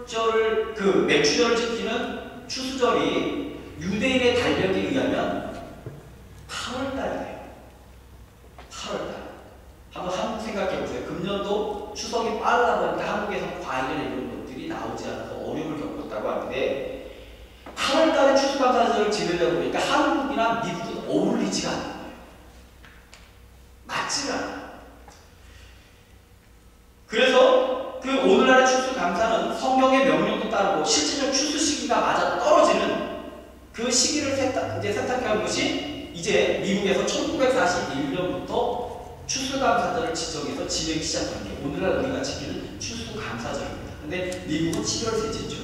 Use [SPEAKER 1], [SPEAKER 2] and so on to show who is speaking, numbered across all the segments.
[SPEAKER 1] 추수절을 그 맥추절을 지키는 추수절이 유대인의 달력에 의하면 8월달이에요. 8월달. 한번 한국 생각해 보세요. 금년도 추석이 빠르다 보니까 한국에서 과일이나 이런 것들이 나오지 않아서 어려움을 겪었다고 하는데 8월달에 추수감사절을 지내려고 보니까 한국이나 미국은 어울리지가 않는 거예요. 맞지가 않아요. 그래서 그 오늘날의 추수감사는 성경의 명령도 따르고 실제적 추수 시기가 맞아 떨어지는 그 시기를 세탁한 것이 이제 미국에서 1941년부터 추수감사절을 지정해서 진행이 시작한 게 오늘날 우리가 지키는 추수감사절입니다. 근데 미국은 11월 셋째 주,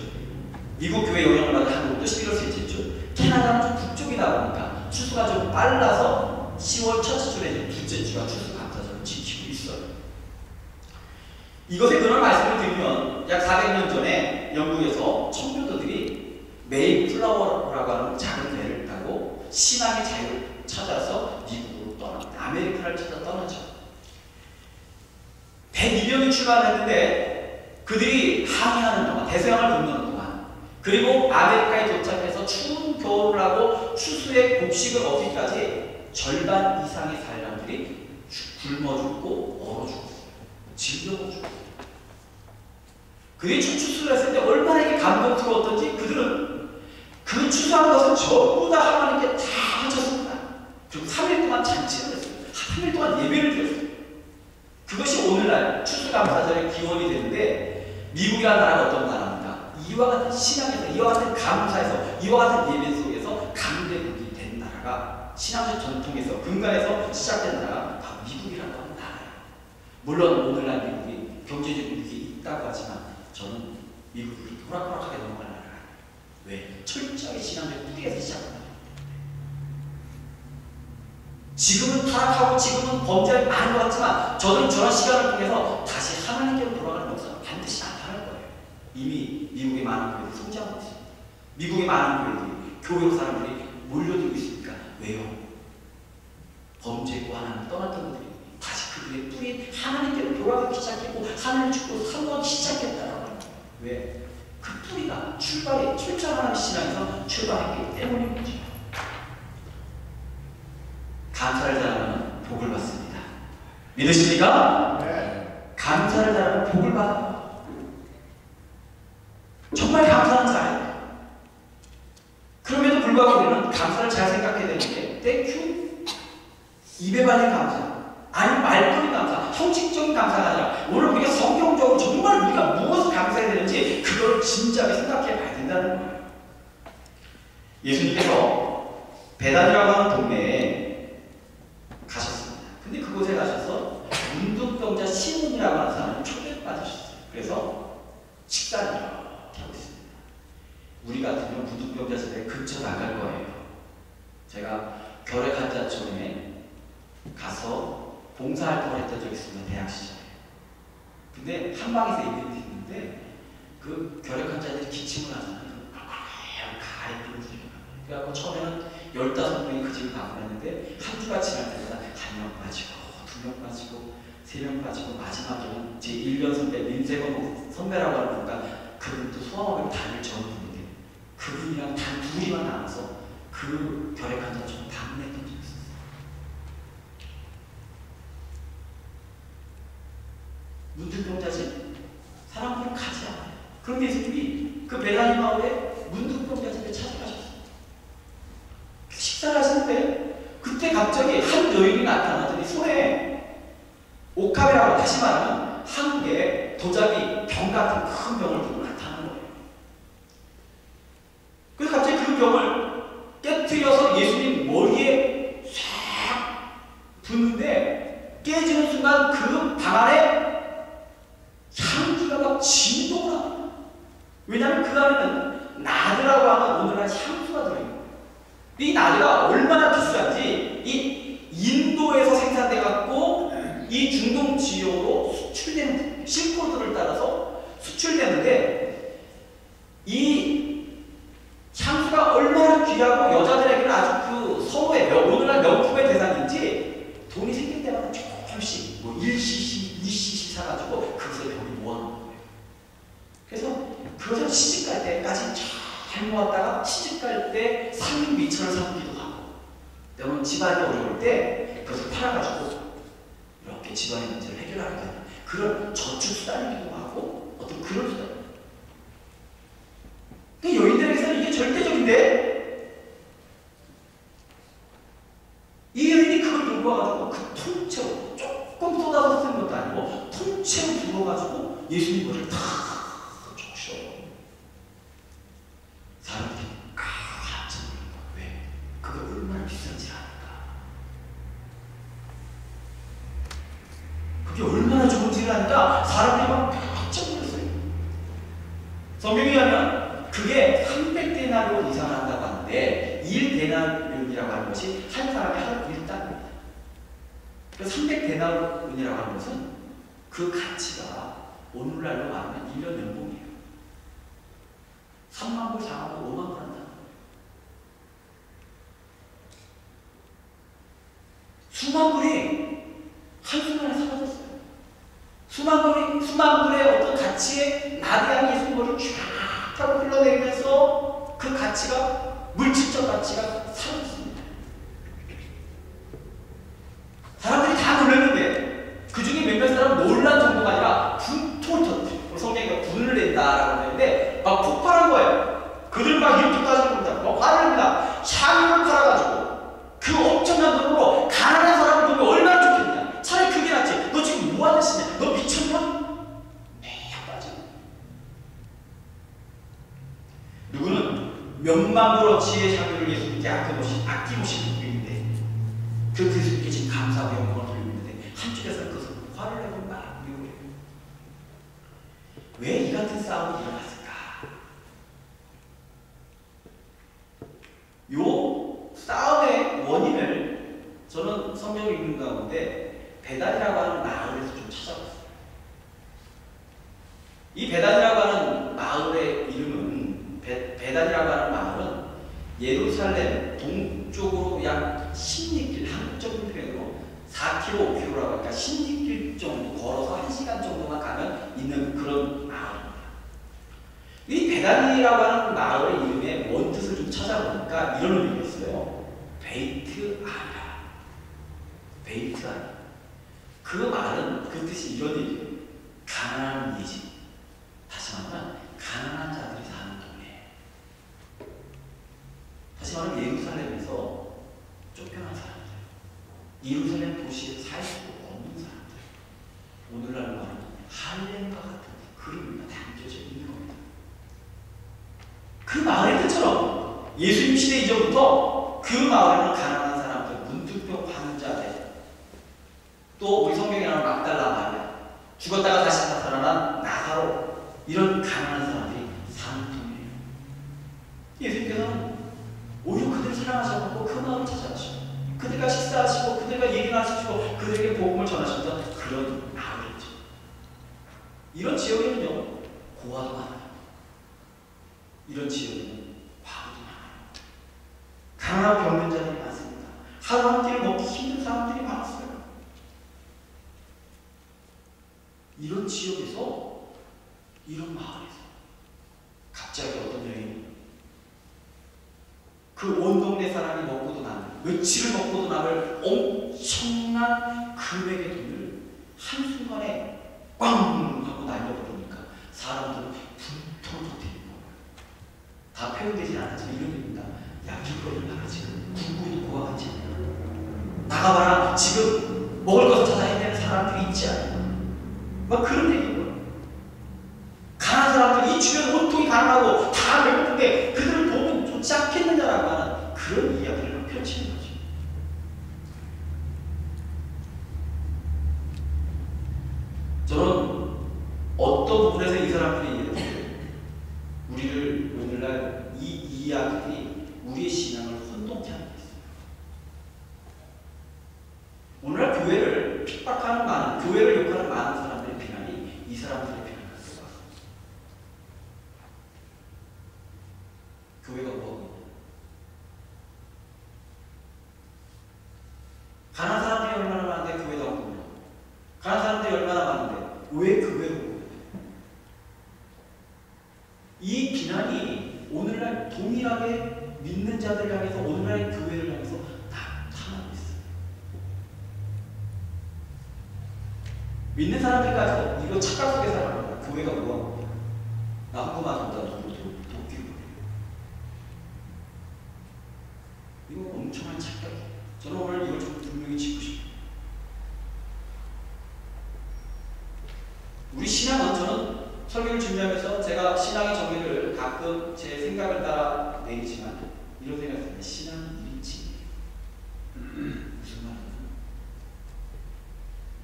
[SPEAKER 1] 미국 교회 영향을 받은 한국도 11월 셋째 주, 캐나다는 좀 북쪽이다 보니까 추수가 좀 빨라서 10월 첫째 주 내지 둘째 주가 추수감사절을 지키고 있어요. 이것의 근원 말씀을 드리면 약 400년 전에 영국에서 청교도들이 메이플라워라고 하는 작은 배를 타고 신앙의 자유를 찾아서 미국으로 떠납니다. 아메리카를 찾아 떠나죠. 102명이 출발했는데 그들이 항해하는 동안, 대서양을 건너는 동안, 그리고 아메리카에 도착해서 추운 겨울을 하고 추수의 곡식을 얻기까지 절반 이상의 사람들이 굶어 죽고 얼어 죽었어요. 질려 죽었어요. 그들이 추수를 했을 때 얼마나 이게 감동스러웠던지 그들은 그 추수한 것을 전부 다 하나님께 다 바쳤습니다. 그리고 3일 동안 잔치를 했어요. 3일 동안 예배를 드렸어요. 그것이 오늘날 추수감사절의 기원이 되는데 미국이라는 나라가 어떤 나라입니까? 이와 같은 신앙에서, 이와 같은 감사에서, 이와 같은 예배 속에서 강대국이 된 나라가 신앙적 전통에서, 근간에서 시작된 나라가 바로 미국이라고 하는 나라예요. 물론 오늘날 미국이 경제적 위기에 있다고 하지만 저는 미국이 호락호락하게 넘어갈 나라가 왜? 철저히 신앙적 뿌리에서 시작합니다. 지금은 타락하고 지금은 범죄가 많은 것 같지만 저는 저런 시간을 통해서 다시 하나님께로 돌아가는 역사가 반드시 나타날 거예요. 이미 미국의 많은 교회들이 성장하고 있습니다. 미국의 많은 교회들이 교회로 사람들이 몰려들고 있으니까 왜요? 범죄고 하나님 떠났던 분들이 다시 그들의 뿌리 하나님께로 돌아가기 시작했고 하나님을 죽고 사모하기 시작했다라고 합니다. 왜? 그 뿌리가 출발이 철저한 하나님 신앙에서 출발했기 때문인 거죠. 감사를 잘하면 복을 받습니다. 믿으십니까? 네. 감사를 잘하면 복을 받아요. 정말 감사는 잘해요. 그럼에도 불구하고 우리는 감사를 잘 생각해야 되는 게 땡큐, 입에 발린 감사, 아니면 말뿐인 감사, 형식적인 감사가 아니라 오늘 우리가 성경적으로 정말 우리가 무엇을 감사해야 되는지 그걸 진지하게 생각해 봐야 된다는 거예요. 예수님께서 베단이라고 하는 동네에 가셨습니다. 근데 그곳에 가셔서 문둥병자 시몬이라고 하는 사람을 초대를 받으셨어요. 그래서 식사를 이렇게 하고 있습니다. 우리 같으면 문둥병자 집에 근처도 안 갈 거예요. 제가 결핵환자촌에 가서 봉사활동을 했던 적이 있습니다. 대학 시절에. 근데 한 방에서 예배를 드리는데 그 결핵환자들이 기침을 하잖아요. 가래 부는 소리가. 그래갖고 처음에는 15명이 그 집을 방문했는데 한 주가 지날 때마다 1명 빠지고 2명 빠지고 3명 빠지고 마지막에는 제 1년 선배 민세건 선배라고 하는 분과 그분도 소아암으로 다닐 전분인데 그분이랑 단 둘이만 남아서 그 결핵환자 좀 방문했던 적이 있었어요. 문둥병자집 사람들은 가지 않아요. 그런데 예수님이 그 베다니 마을에 문둥병자집에 찾아가셨어요. 식사를 하실 때 그때 갑자기 한 여인이 나타나더니 손에 옥합이라고 다시 말하면 한국의 도자기 병 같은 큰 병을 들고 나타나는 거예요. 그래서 갑자기 그 병을 깨트려서 예수님 머리에 싹 붓는데 깨지는 순간 그 방 안에 향기가 막 진동을 합니다. 왜냐하면 그 안에는 나드라고 하는 오늘날 향수가 들어있는 거예요. 이 나드가 얼마나 비싼지 이 인도에서 생산돼 갖고 이 중동 지역으로 수출되는 실코드를 따라서 수출되는데 이 향수가 얼마나 귀하고 여자들에게는 아주 그 선호의 오늘날 명품의 대상인지 돈이 생길 때마다 조금씩 뭐 1cc, 2cc 사가지고 그것을 병이 모아놓은 거예요. 그래서 그 그것을 시집갈 때까지 잘 모았다가 시집갈 때 상인 미천을 삼기도 하고, 때로는 집안이 어려울 때 그것을 팔아가지고 이렇게 집안의 문제를 해결하게 되는 그런 저축수단이기도 하고 어떤 그런 수단. 근데 여인들에게서는 이게 절대적인데, 이 여인이 그걸 요구해가지고 그 통째로 조금 쏟아서 쓰는 것도 아니고 통째로 부어가지고 예수님 머리를 다 적셔. 사람들이 깜짝 놀란 거야. 왜? 그게 얼마나 비싼지 아니까. 그게 얼마나 좋은지를 아니까 사람들이 막 깜짝 놀랐어요. 성경에 의하면 그게 300데나리온 이상을 한다고 하는데 1데나리온이라고 하는 것이 한 사람의 하루 일당입니다. 300데나리온이라고 하는 것은 그 가치가 오늘날로 말하면 1년 연봉이에요. 3만 불, 4만 불, 5만 불 한다. 수만 불이 한순간에 사라졌어요. 수만 불의 어떤 가치의 나대한 예수님을 쫙 하고 흘러내리면서 그 가치가, 물질적 가치가 사라졌습니다. 사람들이 다 놀랐는데 그 중에 몇몇 사람은 놀란 정도가 아니라 분통을 터뜨려. 성경이 분을 낸다라고 하는데 막 폭발한 거예요. 그들 막 이렇게 따지고 있다. 막 화를 냅니다. 샤넬을 팔아가지고 그 엄청난 돈으로 가난한 사람을 보면 얼마나 좋겠냐. 차라리 그게 낫지. 너 지금 뭐 하는 짓이냐? 너 미쳤냐? 매야 빠져. 누구는 몇만 불어치의 샤넬을 예수님께 아낌없이 드리는데 그 예수님께 지금 감사하고 영광을 돌리고 있는데 한쪽에서는 그것을 화를 내고 막 미워해요. 왜 이 같은 싸움이 일어났을까? 요 싸움의 원인을 저는 성경을 읽는 가운데 베단이라고 하는 마을에서 좀 찾아봤어요. 이 베단이라고 하는 마을의 이름은 베단이라고 하는 마을은 예루살렘 동쪽으로 약 16길, 한국적인 표현으로 4km, 5km라고 하니까 16길 정도 걸어서 1시간 정도만 가면 있는 그런 마을입니다. 이 베단이라고 하는 마을의 이름의 원뜻을 좀 찾아보니까 이런 의미가 있어요. 베이트 아니라. 베이트 아니라. 그 말은 그 뜻이 이런 얘기예요. 가난한 이 집. 다시 말하면 가난한 자들이 사는 동네. 다시 말하면 예루살렘에서 쫓겨난 사람들, 예루살렘 도시에 살 수 없는 사람들, 오늘날 말하는 할렘과 같은 그런 의미가 담겨져 있는 겁니다. 그 마을의 뜻처럼 예수님 시대 이전부터 그 마을에는 가난한 사람들, 문둥병 환자들, 또 우리 성경에 나오는 막달라 마리아, 죽었다가 다시 살아난 나사로, 이런 가난한 사람들이 사는 동네예요. 예수님께서는 오히려 그들을 사랑하셔서 그 마을을 찾아가시고 그들과 식사하시고 그들과 얘기 나누시고 그들에게 복음을 전하셨던 그런 마을이죠. 이런 지역에는요, 고아도 많아요. 이런 지역에는 과부도 많아요. 가난하고 병든 자들이 많습니다. 하루 한 끼를 먹기 힘든 사람들이 많았어요. 이런 지역에서, 이런 마을에서 갑자기 어떤 여인이 그 온 동네 사람이 먹고도 남을, 며칠을 먹고도 남을 엄청난 금액의 돈을 한순간에 꽝 하고 날려버리니까 사람들은 분통 터뜨리는 거예요. 다 표현되진 않았지만 이런 얘기입니다. 야, 이거를 나가 지금 굶고 있는 고아가 있지 않냐? 나가봐라. 지금 먹을 것을 찾아 헤매는 사람들이 있지 않냐? 막 그런 얘기인 거예요. 가난한 사람들, 이 주변 온통이 가난하고 다 배고픈데 그들을 보면 좋지 않겠느냐라고 하는 그런 이야기를 펼치는 거죠. 저는 어떤 부분에서 이 사람들이 이렇게 우리를 오늘날 이 이야기들이 우리의 신앙을 혼동케 하는 게 있어요. 오늘날 교회를 핍박하는 많은, 교회를 욕하는 많은 사람들의 비난이 이 사람들의 비난을 갖고 와서 교회가 뭐하고 있냐? 가난한 사람들이 얼마나 많은데 교회가 없고 있냐? 가난한 사람들이 얼마나 많은데 왜 교회로 오고 있냐? 이 비난이 오늘날 동일하게 믿는 자들을 향해서 오늘날 교회를 향해서 나타나고 있어요. 믿는 사람들까지도 이거 착각 속에 살아갑니다. 교회가 뭐하고 나 한국만 돈다 누구를 돕기로 이거 엄청난 착각이에요. 저는 오늘 이걸 좀 분명히 짚고 싶어요. 우리 신앙은, 저는 설교를 준비하면서 제가 신앙의 정의를 가끔 제 생각을 따라 내리지만 이런 생각이 듭니다. 신앙은 일치예요. 무슨 말이냐면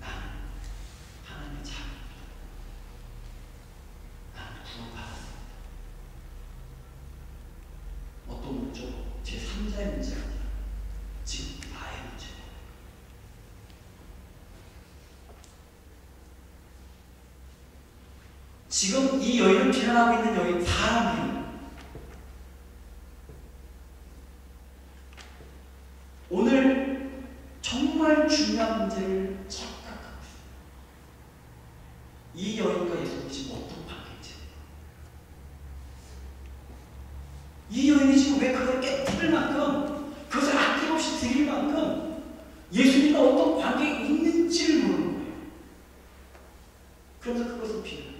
[SPEAKER 1] 나는 하나님의 자녀입니다. 나는 구원받았습니다. 어떤 문제고 제 3자의 문제가 아니라 지금 나의 문제예요. 지금 이 여인을 비난하고 있는 여인 사람이 오늘 정말 중요한 문제를 착각하고 있어요. 이 여인과 예수님이 지금 어떤 관계인지, 이 여인이 지금 왜 그걸 깨뜨릴 만큼, 그것을 아낌없이 드릴 만큼 예수님과 어떤 관계가 있는지를 모르는 거예요. 그래서 그것을 비난해요.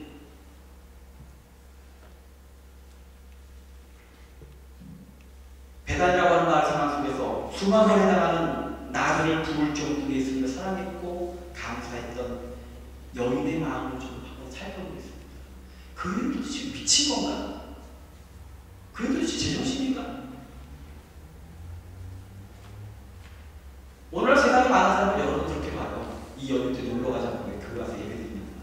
[SPEAKER 1] 배단이라고 하는 마을 상황 속에서 수만 번에 나가는 나그네를 부을 정도로 예수님을 사랑했고 감사했던 여인의 마음을 좀 한번 살펴보겠습니다. 그 여인은 도대체 미친 건가? 그 여인은 도대체 제정신인가? 오늘 세상에 많은 사람은 여러분 그렇게 봐요. 이 여인 때 놀러 가지 않고 왜 교회 와서 예배 드리는구나.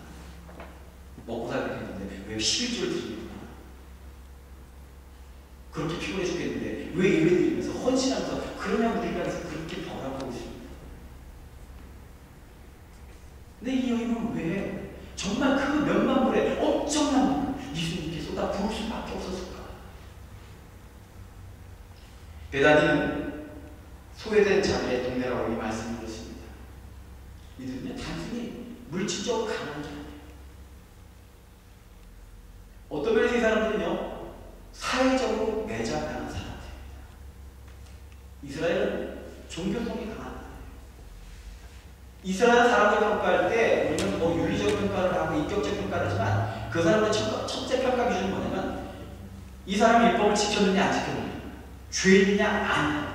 [SPEAKER 1] 먹고 살겠는데 왜 11조를 드리는구나. 그렇게 피곤해 죽겠는데 왜 예배 드리면서 헌신하면서 그러냐고 우리가 그렇게 벌하고 있습니다. 근데 이 여인은 왜 정말 그 몇만 불에 엄청난 물을 예수님께 쏟아 부을 수밖에 없었을까? 베다니는 소외된 자들의 동네라고 이 말씀을 드렸습니다. 이들은요 단순히 물질적으로 가난한 게 아니에요. 어떤 면에서 이 사람들은요 사회적으로 매장당한 사람들입니다. 이스라엘은 종교성이 강한 나라예요. 이스라엘 사람들 평가할 때 우리는 뭐 윤리적 평가를 하고 인격적 평가를 하지만 그 사람의 첫째 평가 기준은 뭐냐면 이 사람이 율법을 지켰느냐 안 지켰느냐, 죄인이냐 아니냐.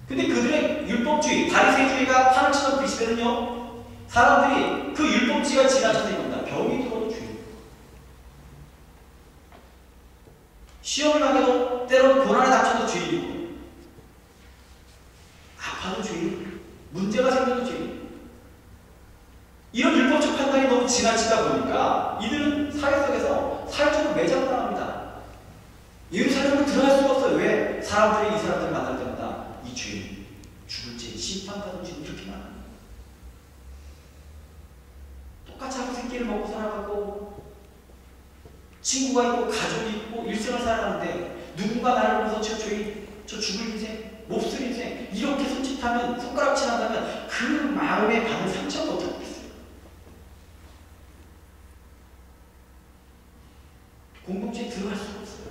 [SPEAKER 1] 근데 그들의 율법주의, 바리새주의가 판을 치던 그 시대는요 사람들이 그 율법주의가 지나쳐서 입는다. 병이 들어도 죄인, 시험을 당해도 때로는 고난에 닥쳐도 죄인이고, 아파도 죄인, 문제가 생겨도 죄인. 이런 율법적 판단이 너무 지나치다 보니까 이들은 사회 속에서 사회적으로 매장당합니다. 예루살렘을 들어갈 수가 없어요. 왜? 사람들이 이 사람들을 만날 때마다 이 죄인, 죽을 죄인, 심판받은 죄인 이렇게 많아요. 똑같이 하고 새끼를 먹고 살아가고 친구가 있고 가족이 있고 일생을 살아가는데 누군가 나를 보면서 저 죄인, 저 죽을 인생, 몹쓸 인생 이렇게 손짓하면, 손가락질한다면 그 마음에 받는 상처가 어떻게 있겠어요? 공동체에 들어갈 수가 없어요.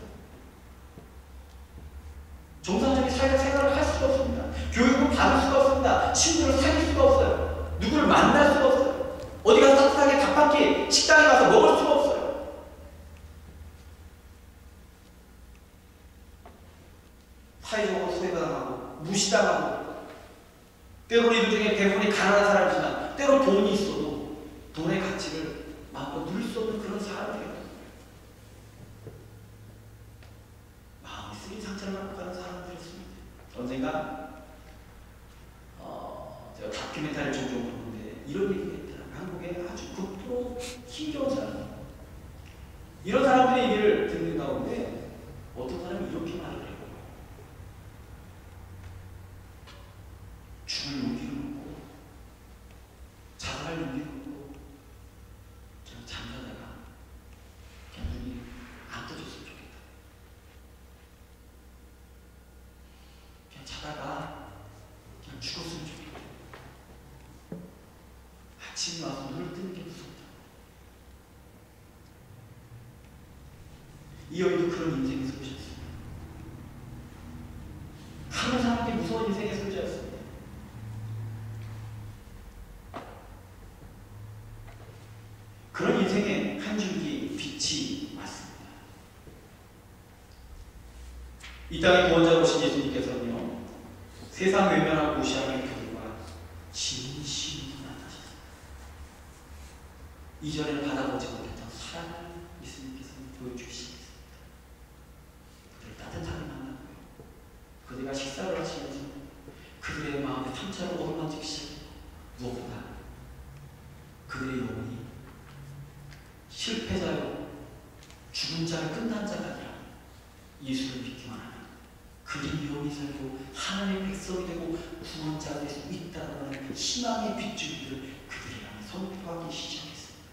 [SPEAKER 1] 정상적인 사회적 생활을 할 수가 없습니다. 교육을 받을 수가 없습니다. 친구를 사귈 수가 없어요. 누구를 만날 수가 없어요. 어디 가서 따뜻하게 밥 한 끼 식당에 가서 먹을 수가 없어요. 사회적으로 소외당하고 무시당하고, 때로는 이들 중에 대부분이 가난한 사람이지만 때로 돈이 있어도 돈의 가치를 마음껏 누릴 수 없는 그런 사람들이에요. 마음이 쓰린 상처를 갖고 가는 사람들이었습니다. 언젠가 제가 다큐멘터리를 종종 보는데 이런 얘기가 있더라고요. 한국에 아주 극도로 힘겨운 사람, 이런 사람들의 얘기를 듣는 가운데 어떤 사람이 이렇게 말을 해요. 죽을 용기를 먹고 자살할 용기를 먹고 그냥 잠자다가 그냥 눈이 안 떠졌으면 좋겠다. 그냥 자다가 그냥 죽었으면 좋겠다. 아침에 와서 눈을 뜨는 게 무섭다. 이 여인도 그런 인생의 소유자였습니다. 하루 사는 게 무서운 인생의 소유자였습니다. 그런 인생의 한 줄기 빛이 왔습니다. 이 땅의 구원자로 오신 예수님께서는요, 세상 외면하고 무시하는 그들과 진심으로 만나셨습니다. 이전에는 받아보지 못했던 사랑을 예수님께서는 보여주시겠습니다. 그들을 따뜻하게 만나고요, 그들과 식사를 하시면서 그들의 마음에 상처를 어루만지기 시작해요. 무엇보다 그들의 영혼이 실패자요, 죽은 자를 끝난 자가 아니라 예수를 믿기만 하면 그들이 영이 살고 하나님의 백성이 되고 구원자가 될 수 있다는 희망의 빗줄기를 그들이 향해 선포하기 시작했습니다.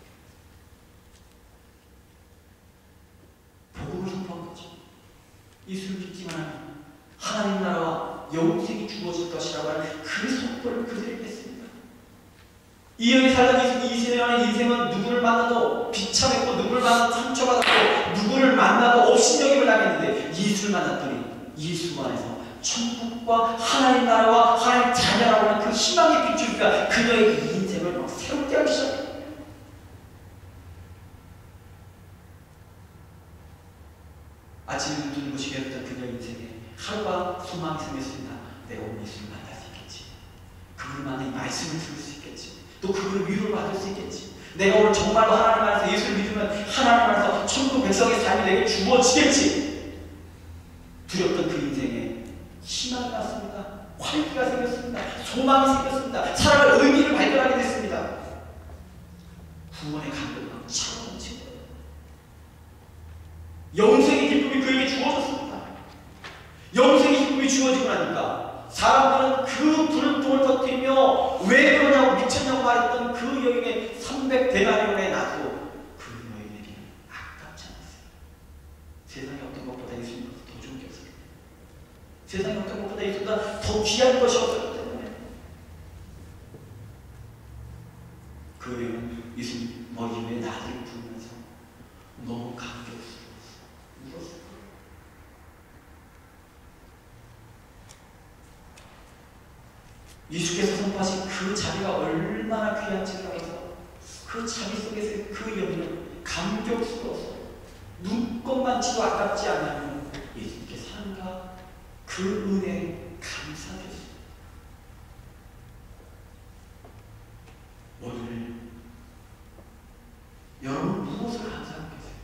[SPEAKER 1] 복음을 선포한 거죠. 예수를 믿기만 하면 하나님 나라와 영생이 주어질 것이라고 하는 그 선포를 그들에게 했습니다. 이 여인이 살던 이스라엘의 인생은 누구를 만나도 비참했고, 누구를 만나도 상처받았고, 누구를 만나도 업신여김을 당했는데 예수를 만났더니 예수 안에서 천국과 하나님 나라와 하나님 자녀라고 하는 그 희망의 빛줄기가 그녀의 인생을 막 새롭게 하기 시작합니다. 아침에 눈 뜨는 것이 되었던 그녀의 인생에 하루가 소망이 생겼습니다. 내가 오늘 예수를 만날 수 있겠지. 그분을 만나 이 말씀을 들을 수 있겠지. 또 그분을 위로를 받을 수 있겠지. 내가 오늘 정말로 하나님 안에서 예수를 믿으면 하나님 안에서 천국 백성의 삶이 내게 주어지겠지. 두렵던 그 인생에 희망이 왔습니다. 활기가 생겼습니다. 소망이 생겼습니다. 살아갈 의미를 발견하게 됐습니다. 구원의 감격과 차고 넘친 거예요. 영생의 기쁨이 그에게 주어졌습니다. 영생의 기쁨이 주어지고 나니까 사람들은 그 불똥을 터뜨리며 왜 그러냐고 미쳤냐고 말했던 그 여인의 300데나리온의 나도 그 여인에게는 아깝지 않았어요. 세상에 어떤 것보다 예수님보다 더 좋은 게 없어요. 세상에 어떤 것보다 예수보다 더 귀한 것이 없었기 때문에 그 여인은 예수님 머리 위에 나를 부르면서 너무 감격스러웠어요. 울었어요. 예수께서 선포하신 그 자비가 얼마나 귀한지를 알아서 그 자비 속에서 그 여인은 감격스러워서 눈꽃만치도 아깝지 않으면 예수님께 사는가 그 은혜에 감사드렸습니다. 오늘 여러분 무엇을 감사하고 계세요?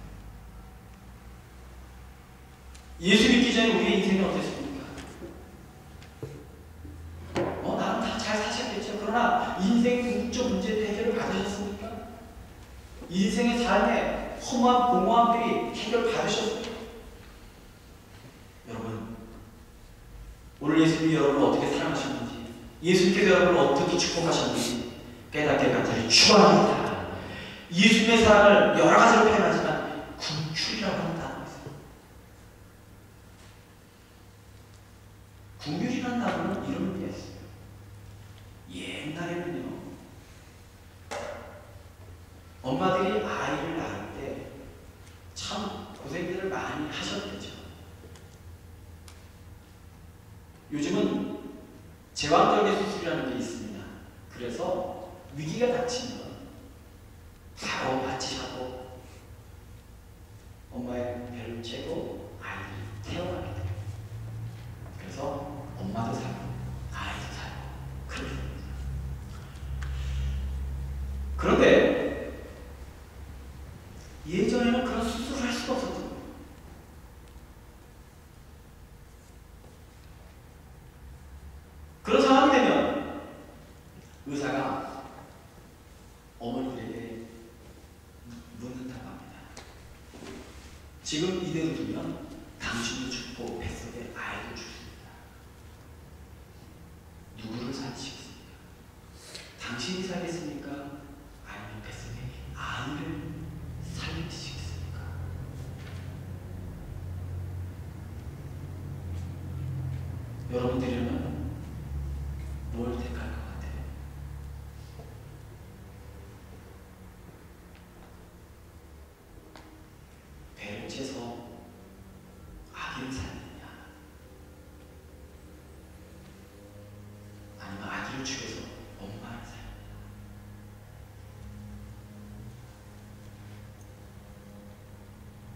[SPEAKER 1] 예수 믿기 전에 우리의 인생이 어땠습니까? 나는 다 잘 사셨겠죠. 그러나 인생의 궁극적 문제 해결을 받으셨습니까? 인생의 삶의 험한 공허함들이 해결 받으셨습니까? 여러분, 오늘 예수님이 여러분을 어떻게 사랑하셨는지, 예수님께서 여러분을 어떻게 축복하셨는지 깨닫게 간절히 축원합니다. 예수님의 사랑을 여러 가지로 표현하지만 궁휼이라고 하는 단어가 있어요. 궁휼이라는 단어는 이런 의미가 있어요. 옛날에는요, 엄마들이 아이를 낳을 때 참 고생들을 많이 하셨겠죠. 요즘은 제왕절개 수술이라는 게 있습니다. 그래서 위기가 닥치면 바로 마취하고 엄마의 배를 채고 아이를 태어나게 돼요. 그래서 엄마도 살고 아이도 살고 그렇게 됩니다. 그런데 예전에는 그런 수술을 할 수가 없었거든요. 그런 상황이 되면 의사가 어머니들에게 묻는다고 합니다. 지금 이대로 두면 당신도 죽고 뱃속에 아이도 죽습니다. 누구를 살리시겠습니까? 당신이 살겠습니까? 아니면 뱃속에 아이를 살리시겠습니까? 여러분들이라면 뭘 택할 것 같아요? 배를 채서 아기를 살렸느냐, 아니면 아기를 죽여서 엄마를 살렸느냐.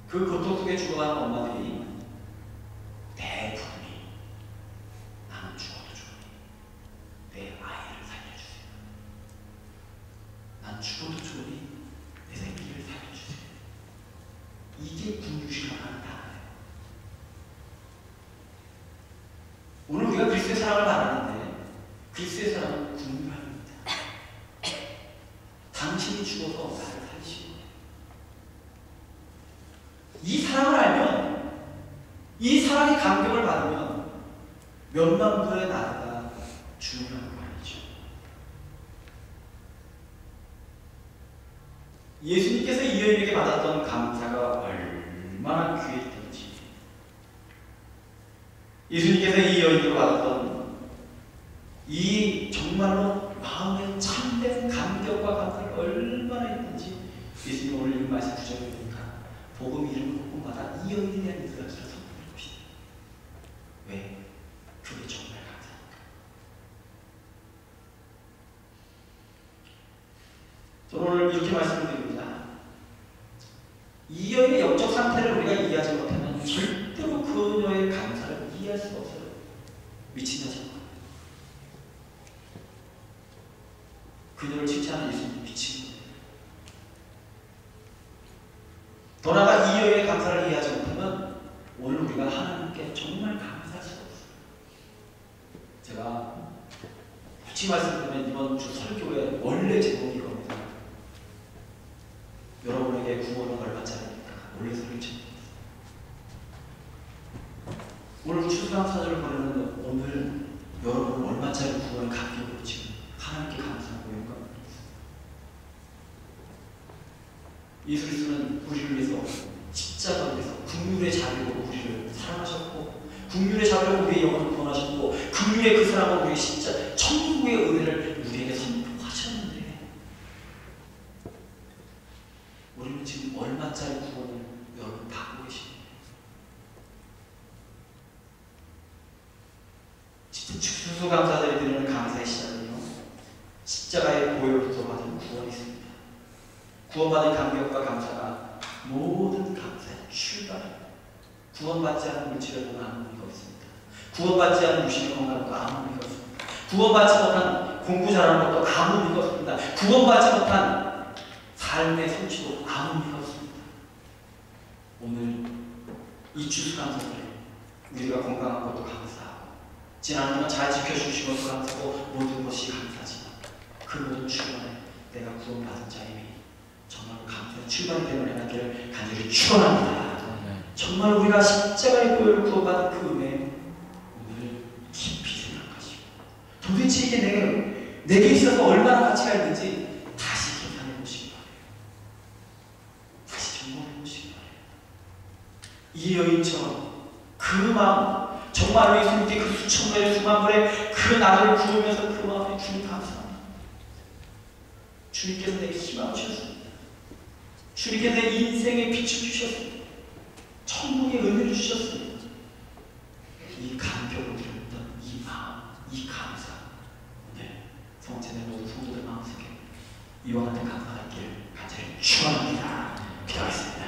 [SPEAKER 1] 그 고통 속에 죽어가는 엄마들이 대부분이 나는 죽어도 좋으니 내 아이를 살려주세요. 난 죽어도 좋으니 내 새끼를 살려주세요. 이게 분유시라고 하는 단어예요. 오늘 우리가 그리스도의 사랑을 말하는데 그리스도의 사랑은 분유합니다. 당신이 죽어서 나를 살리시고, 이 사랑을 알면, 이 사랑의 감격을 받으면 몇만불의 나라가 중요한 거 아니죠. 예수님께서 이 여인에게 받았던 감사가 얼마나 귀했던지, 예수님께서 이 여인으로 받았던 이 정말로 마음에 참된 감격과 감사가 얼마나 있는지 예수님 오늘 이 말씀 구절을 보니까 복음 이름 곳곳마다 이 여인에 대한 얘기가 길어서 부릅니다. 왜? 그게 정말 감사합니다. 저는 오늘 이렇게 말씀을 드립니다. 이 여인의 영적 상태를 우리가 이해하지 못하면 절대로 그녀의 감사를 이해할 수가 없어요. 미친 여자입니다. 그녀를 칭찬하는 예수님 미친 거예요. 더 나아가 이 여인의 감사를 이해하지 못하면 오늘 우리가 하나님께 정말 감사할 수가 없어요. 제가 솔직히 말씀드리면 이번 주 설교의 원래 제목이 이겁니다. 여러분에게 구원은 얼마짜리입니까? 원래 설교 제목입니다. 오늘 추수감사절을 보내는 오늘 여러분은 얼마짜리 구원을 감격으로 지금 하나님께 감사하고 영광을 드립니다. 예수 그리스도는 우리를 위해서 십자가를 위해서 긍휼의 자비로 우리를 사랑하셨고, 긍휼의 자비로 우리의 영혼을 구원하셨고, 긍휼의 그 사랑으로 우리의 십자 천국의 은혜를 우리에게 선포하셨는데, 우리는 지금 얼마짜리 구원을 여러분 받고 계십니다. 진짜 추수감사절이 드리는 감사의 시작은요, 십자가의 보혈로서 받은 구원이 있습니다. 구원받은 감격과 감사가 모든 감사의 출발입니다. 구원받지 않은 물질을 보면 아무 의미가 없습니다. 구원받지 않은 유신의 건강도 아무 의미가 없습니다. 구원받지 못한 공부 잘하는 것도 아무 의미가 없습니다. 구원받지 못한 삶의 성취도 아무 의미가 없습니다. 오늘 이 추수감사절에 우리가 건강한 것도 감사하고, 지난 한 주 잘 지켜주신 것도 감사하고, 모든 것이 감사지만 그 모든 출발에 내가 구원받은 자임이 정말 감사의 출발이 되는 하나님을 간절히 축원합니다. 정말 우리가 십자가의 보혈을 구원받은 그 은혜 오늘 깊이 생각하시고, 도대체 이게 내게 있어서 얼마나 가치가 있는지 다시 계산해 보시기 바래요. 다시 점검해 보시기 바래요. 이 여인처럼 그 마음, 정말로 예수님께 그 수천 배의 수만 분의 그 나를 구우면서 그 마음에 주님 감사합니다. 주님께서 내 희망을 주셨습니다. 주님께서 내 인생의 빛을 주셨습니다. 천국의 은혜를 주셨습니다. 이 감격을 드렸던 이 마음, 이 감사, 오늘 성체된 모든 성도들 마음속에 이와 같은 감사가 있기를 간절히 축원합니다. 기도하겠습니다.